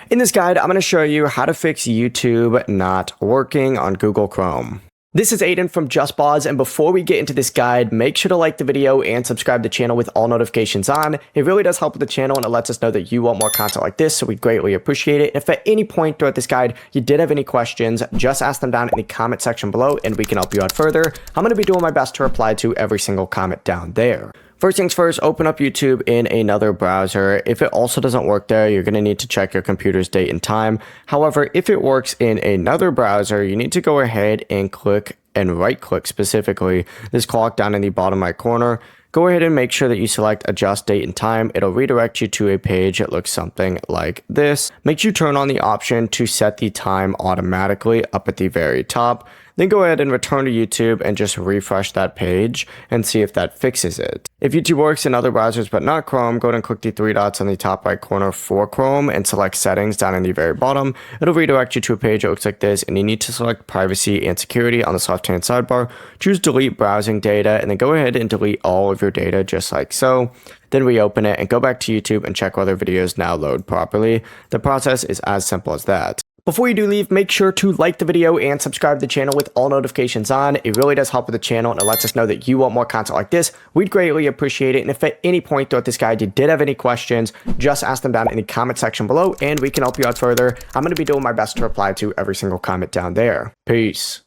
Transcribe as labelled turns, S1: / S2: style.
S1: In this guide, I'm going to show you how to fix YouTube not working on Google Chrome. This is Aiden from JustPause, and before we get into this guide, make sure to like the video and subscribe to the channel with all notifications on. It really does help with the channel and it lets us know that you want more content like this, so we greatly appreciate it. If at any point throughout this guide you did have any questions, just ask them down in the comment section below and we can help you out further. I'm going to be doing my best to reply to every single comment down there. First things first, open up YouTube in another browser. If it also doesn't work there, you're going to need to check your computer's date and time. However, if it works in another browser, you need to go ahead and click and right click specifically this clock down in the bottom right corner. Go ahead and make sure that you select adjust date and time. It'll redirect you to a page that looks something like this. Make sure you turn on the option to set the time automatically up at the very top. Then go ahead and return to YouTube and just refresh that page and see if that fixes it. If YouTube works in other browsers but not Chrome, go ahead and click the three dots on the top right corner for Chrome and select settings down in the very bottom. It'll redirect you to a page that looks like this, and you need to select privacy and security on this left hand sidebar. Choose delete browsing data and then go ahead and delete all of your data just like so. Then reopen it and go back to YouTube and check whether videos now load properly. The process is as simple as that. Before you do leave, make sure to like the video and subscribe to the channel with all notifications on. It really does help with the channel and it lets us know that you want more content like this. We'd greatly appreciate it. And if at any point throughout this guide you did have any questions, just ask them down in the comment section below and we can help you out further. I'm going to be doing my best to reply to every single comment down there. Peace.